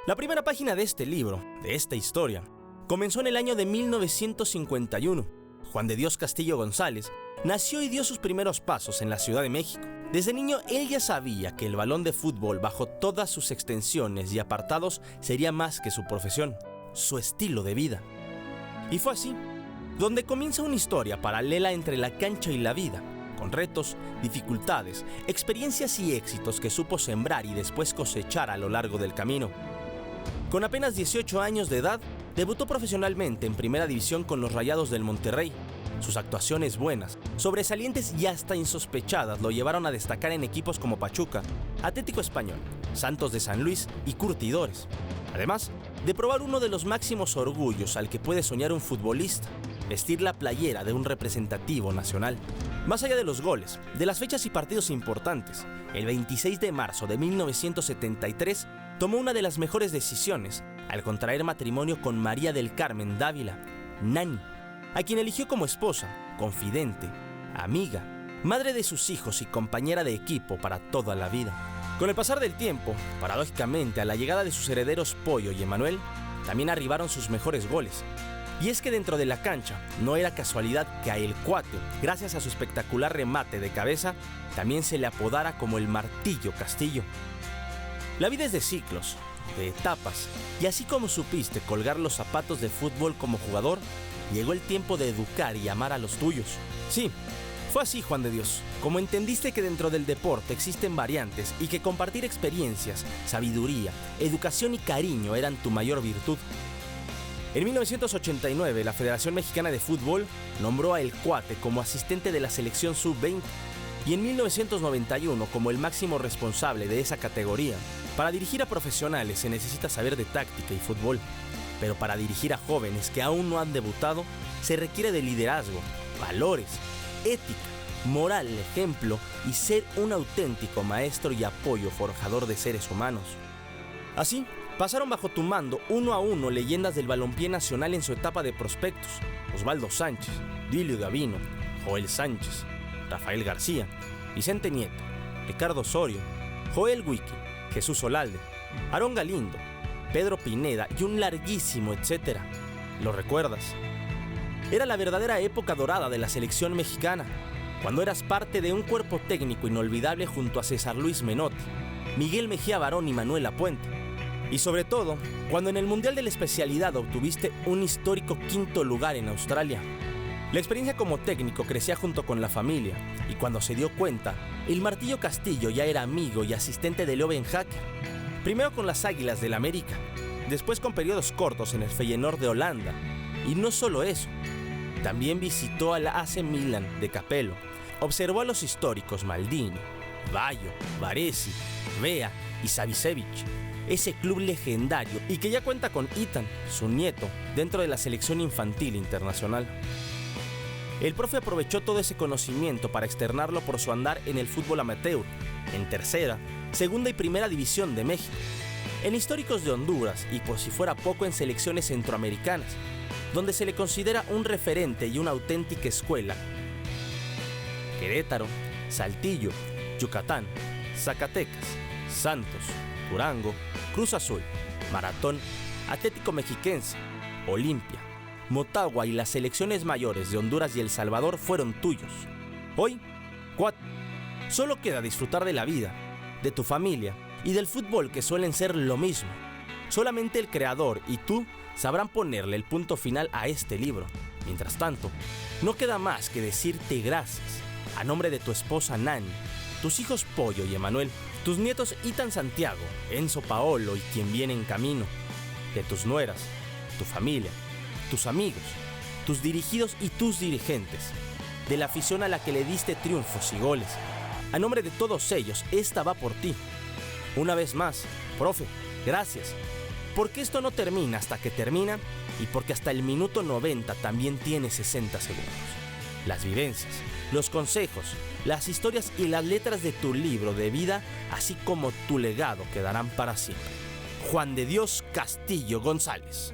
La primera página de este libro, de esta historia, comenzó en el año de 1951. Juan de Dios Castillo González nació y dio sus primeros pasos en la Ciudad de México. Desde niño él ya sabía que el balón de fútbol bajo todas sus extensiones y apartados sería más que su profesión, su estilo de vida. Y fue así, donde comienza una historia paralela entre la cancha y la vida, con retos, dificultades, experiencias y éxitos que supo sembrar y después cosechar a lo largo del camino. Con apenas 18 años de edad, debutó profesionalmente en Primera División con los Rayados del Monterrey. Sus actuaciones buenas, sobresalientes y hasta insospechadas lo llevaron a destacar en equipos como Pachuca, Atlético Español, Santos de San Luis y Curtidores. Además de probar uno de los máximos orgullos al que puede soñar un futbolista, vestir la playera de un representativo nacional. Más allá de los goles, de las fechas y partidos importantes, el 26 de marzo de 1973 tomó una de las mejores decisiones al contraer matrimonio con María del Carmen Dávila, Nani, a quien eligió como esposa, confidente, amiga, madre de sus hijos y compañera de equipo para toda la vida. Con el pasar del tiempo, paradójicamente, a la llegada de sus herederos Pollo y Emanuel, también arribaron sus mejores goles. Y es que dentro de la cancha no era casualidad que a El Cuate, gracias a su espectacular remate de cabeza, también se le apodara como el Martillo Castillo. La vida es de ciclos, de etapas, y así como supiste colgar los zapatos de fútbol como jugador, llegó el tiempo de educar y amar a los tuyos. Sí, fue así, Juan de Dios, como entendiste que dentro del deporte existen variantes y que compartir experiencias, sabiduría, educación y cariño eran tu mayor virtud. En 1989, la Federación Mexicana de Fútbol nombró a El Cuate como asistente de la selección sub-20 y en 1991 como el máximo responsable de esa categoría. Para dirigir a profesionales se necesita saber de táctica y fútbol, pero para dirigir a jóvenes que aún no han debutado se requiere de liderazgo, valores, ética, moral, ejemplo y ser un auténtico maestro y apoyo forjador de seres humanos. Así, pasaron bajo tu mando uno a uno leyendas del balompié nacional en su etapa de prospectos: Osvaldo Sánchez, Dilio Gavino, Joel Sánchez, Rafael García, Vicente Nieto, Ricardo Osorio, Joel Wiki, Jesús Olalde, Aarón Galindo, Pedro Pineda y un larguísimo etcétera. ¿Lo recuerdas? Era la verdadera época dorada de la selección mexicana, cuando eras parte de un cuerpo técnico inolvidable junto a César Luis Menotti, Miguel Mejía Barón y Manuel Lapuente. Y sobre todo, cuando en el Mundial de la Especialidad obtuviste un histórico 5º lugar en Australia. La experiencia como técnico crecía junto con la familia, y cuando se dio cuenta, el Martillo Castillo ya era amigo y asistente de Leo Ben Hacker. Primero con las Águilas del América, después con periodos cortos en el Feyenoord de Holanda. Y no solo eso, también visitó al AC Milan de Capello, observó a los históricos Maldini, Baggio, Baresi, Bea y Savicevic, ese club legendario y que ya cuenta con Ethan, su nieto, dentro de la selección infantil internacional. El profe aprovechó todo ese conocimiento para externarlo por su andar en el fútbol amateur, en tercera, segunda y primera división de México, en históricos de Honduras y por si fuera poco en selecciones centroamericanas, donde se le considera un referente y una auténtica escuela. Querétaro, Saltillo, Yucatán, Zacatecas, Santos, Durango, Cruz Azul, Maratón, Atlético Mexiquense, Olimpia, Motagua y las selecciones mayores de Honduras y El Salvador fueron tuyos. Hoy, solo queda disfrutar de la vida, de tu familia y del fútbol, que suelen ser lo mismo. Solamente el creador y tú sabrán ponerle el punto final a este libro. Mientras tanto, no queda más que decirte gracias a nombre de tu esposa Nani, tus hijos Pollo y Emanuel, tus nietos Ethan Santiago, Enzo Paolo y quien viene en camino, de tus nueras, tu familia, tus amigos, tus dirigidos y tus dirigentes, de la afición a la que le diste triunfos y goles. A nombre de todos ellos, esta va por ti. Una vez más, profe, gracias, porque esto no termina hasta que termina y porque hasta el minuto 90 también tiene 60 segundos. Las vivencias, los consejos, las historias y las letras de tu libro de vida, así como tu legado, quedarán para siempre. Juan de Dios Castillo González.